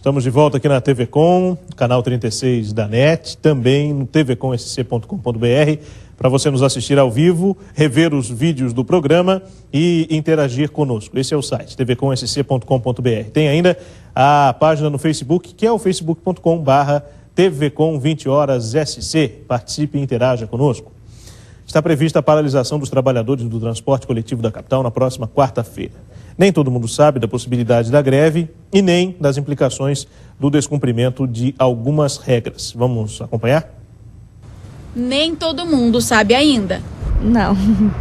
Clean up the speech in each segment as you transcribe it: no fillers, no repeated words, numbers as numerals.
Estamos de volta aqui na TV Com, canal 36 da NET, também no tvcomsc.com.br, para você nos assistir ao vivo, rever os vídeos do programa e interagir conosco. Esse é o site, tvcomsc.com.br. Tem ainda a página no Facebook, que é o facebook.com/tvcom20horas.sc. Participe e interaja conosco. Está prevista a paralisação dos trabalhadores do transporte coletivo da capital na próxima quarta-feira. Nem todo mundo sabe da possibilidade da greve e nem das implicações do descumprimento de algumas regras. Vamos acompanhar? Nem todo mundo sabe ainda. Não,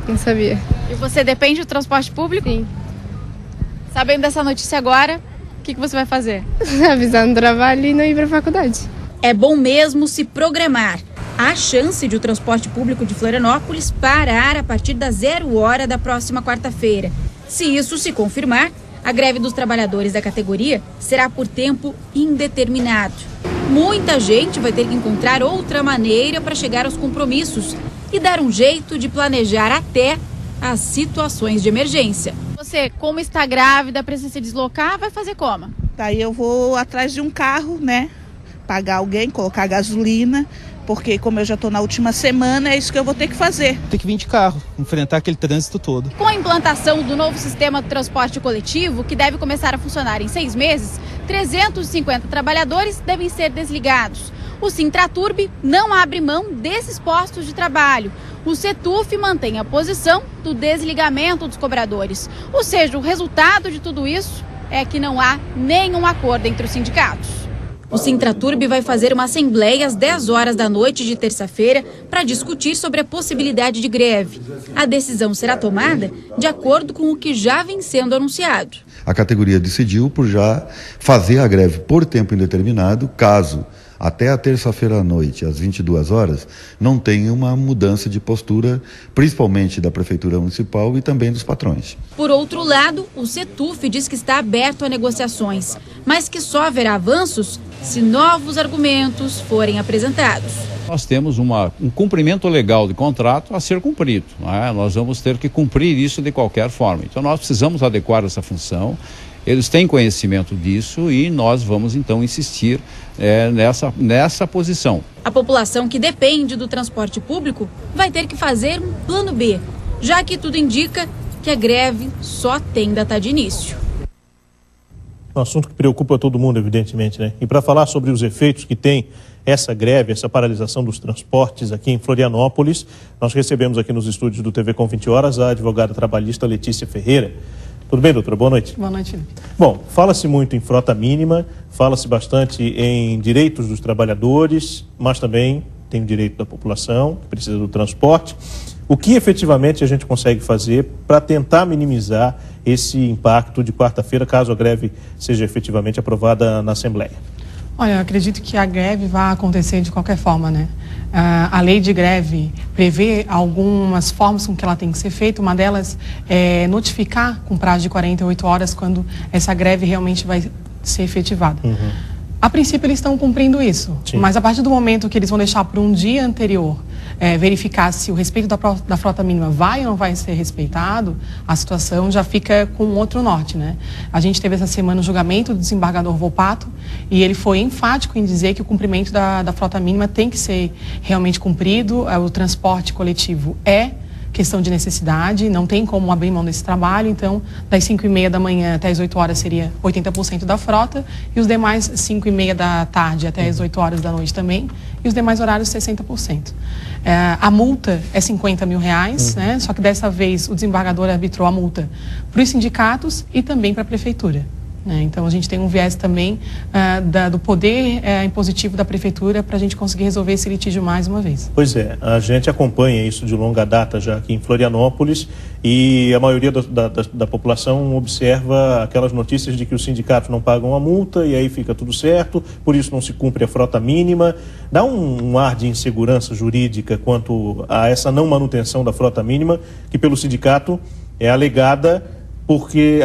não sabia. E você depende do transporte público? Sim. Sabendo dessa notícia agora, o que você vai fazer? Avisar no trabalho e não ir para a faculdade. É bom mesmo se programar. Há chance de o transporte público de Florianópolis parar a partir das 0 hora da próxima quarta-feira. Se isso se confirmar, a greve dos trabalhadores da categoria será por tempo indeterminado. Muita gente vai ter que encontrar outra maneira para chegar aos compromissos e dar um jeito de planejar até as situações de emergência. Você, como está grávida, precisa se deslocar, vai fazer como? Daí eu vou atrás de um carro, né? Pagar alguém, colocar gasolina, porque como eu já estou na última semana, é isso que eu vou ter que fazer. Tem que vir de carro, enfrentar aquele trânsito todo. Com a implantação do novo sistema de transporte coletivo, que deve começar a funcionar em 6 meses, 350 trabalhadores devem ser desligados. O Sintraturb não abre mão desses postos de trabalho. O Setuf mantém a posição do desligamento dos cobradores. Ou seja, o resultado de tudo isso é que não há nenhum acordo entre os sindicatos. O Sintraturb vai fazer uma assembleia às 10 horas da noite de terça-feira para discutir sobre a possibilidade de greve. A decisão será tomada de acordo com o que já vem sendo anunciado. A categoria decidiu por já fazer a greve por tempo indeterminado, caso até a terça-feira à noite, às 22 horas, não tenha uma mudança de postura, principalmente da Prefeitura Municipal e também dos patrões. Por outro lado, o Setuf diz que está aberto a negociações, mas que só haverá avanços se novos argumentos forem apresentados. Nós temos um cumprimento legal de contrato a ser cumprido, não é? Nós vamos ter que cumprir isso de qualquer forma. Então nós precisamos adequar essa função. Eles têm conhecimento disso e nós vamos então insistir nessa posição. A população que depende do transporte público vai ter que fazer um plano B, já que tudo indica que a greve só tem data de início. Um assunto que preocupa todo mundo, evidentemente, né? E para falar sobre os efeitos que tem essa greve, essa paralisação dos transportes aqui em Florianópolis, nós recebemos aqui nos estúdios do TV Com 20 Horas a advogada trabalhista Letícia Ferreira. Tudo bem, doutora? Boa noite. Boa noite, Felipe. Bom, fala-se muito em frota mínima, fala-se bastante em direitos dos trabalhadores, mas também tem o direito da população, que precisa do transporte. O que efetivamente a gente consegue fazer para tentar minimizar esse impacto de quarta-feira, caso a greve seja efetivamente aprovada na Assembleia? Olha, eu acredito que a greve vai acontecer de qualquer forma, né? A lei de greve prevê algumas formas com que ela tem que ser feita. Uma delas é notificar com prazo de 48 horas quando essa greve realmente vai ser efetivada. A princípio, eles estão cumprindo isso. Sim. Mas a partir do momento que eles vão deixar para um dia anterior verificar se o respeito da frota mínima vai ou não vai ser respeitado, a situação já fica com outro norte, né? A gente teve essa semana o julgamento do desembargador Volpato e ele foi enfático em dizer que o cumprimento da frota mínima tem que ser realmente cumprido. O transporte coletivo é questão de necessidade, não tem como abrir mão desse trabalho, então das 5h30 da manhã até as 8 horas seria 80% da frota e os demais 5h30 da tarde até as 8 horas da noite também e os demais horários 60%. A multa é R$50 mil, né? Só que dessa vez o desembargador arbitrou a multa para os sindicatos e também para a prefeitura. Então a gente tem um viés também do poder impositivo da prefeitura para a gente conseguir resolver esse litígio mais uma vez. Pois é, a gente acompanha isso de longa data já aqui em Florianópolis e a maioria da população observa aquelas notícias de que os sindicatos não pagam a multa e aí fica tudo certo, por isso não se cumpre a frota mínima. Dá um ar de insegurança jurídica quanto a essa não manutenção da frota mínima, que pelo sindicato é alegada.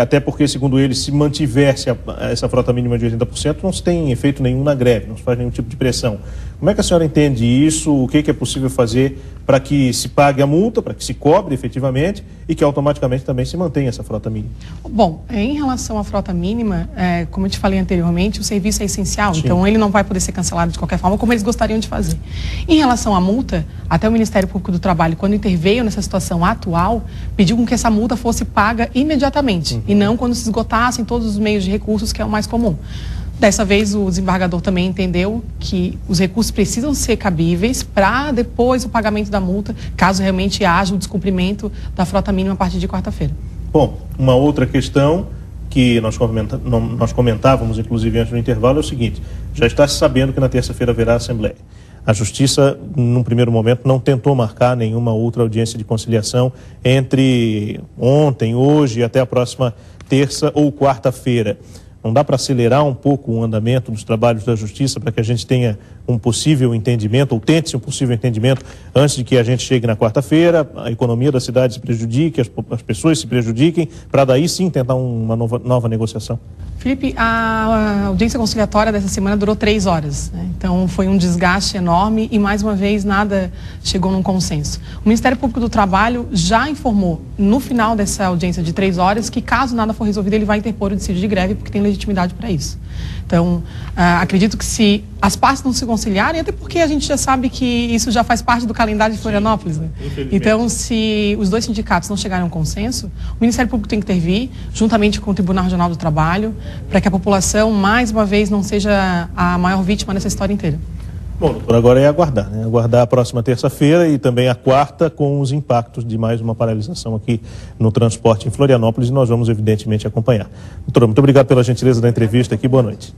Até porque, segundo eles, se mantivesse essa frota mínima de 80%, não se tem efeito nenhum na greve, não se faz nenhum tipo de pressão. Como é que a senhora entende isso? O que é possível fazer para que se pague a multa, para que se cobre efetivamente e que automaticamente também se mantenha essa frota mínima? Bom, em relação à frota mínima, como eu te falei anteriormente, o serviço é essencial, Sim. então ele não vai poder ser cancelado de qualquer forma, como eles gostariam de fazer. Em relação à multa, até o Ministério Público do Trabalho, quando interveio nessa situação atual, pediu com que essa multa fosse paga imediatamente e não quando se esgotassem todos os meios de recursos, que é o mais comum. Dessa vez, o desembargador também entendeu que os recursos precisam ser cabíveis para depois o pagamento da multa, caso realmente haja o descumprimento da frota mínima a partir de quarta-feira. Bom, uma outra questão que nós comentávamos, inclusive, antes do intervalo, é o seguinte: já está se sabendo que na terça-feira haverá Assembleia. A Justiça, num primeiro momento, não tentou marcar nenhuma outra audiência de conciliação entre ontem, hoje e até a próxima terça ou quarta-feira. Não dá para acelerar um pouco o andamento dos trabalhos da Justiça para que a gente tenha um possível entendimento, ou tente-se um possível entendimento, antes de que a gente chegue na quarta-feira, a economia da cidade se prejudique, as pessoas se prejudiquem, para daí sim tentar uma nova negociação? Felipe, a audiência conciliatória dessa semana durou 3 horas, né? Então foi um desgaste enorme e, mais uma vez, nada chegou num consenso. O Ministério Público do Trabalho já informou, no final dessa audiência de 3 horas, que caso nada for resolvido, ele vai interpor o dissídio de greve, porque tem legitimidade para isso. Então, acredito que se as partes não se conciliarem, até porque a gente já sabe que isso já faz parte do calendário de Florianópolis, né? Então, se os dois sindicatos não chegarem a um consenso, o Ministério Público tem que intervir, juntamente com o Tribunal Regional do Trabalho, para que a população, mais uma vez, não seja a maior vítima dessa história inteira. Bom, doutor, agora é aguardar, né? Aguardar a próxima terça-feira e também a quarta, com os impactos de mais uma paralisação aqui no transporte em Florianópolis, e nós vamos, evidentemente, acompanhar. Doutora, muito obrigado pela gentileza da entrevista aqui. Boa noite.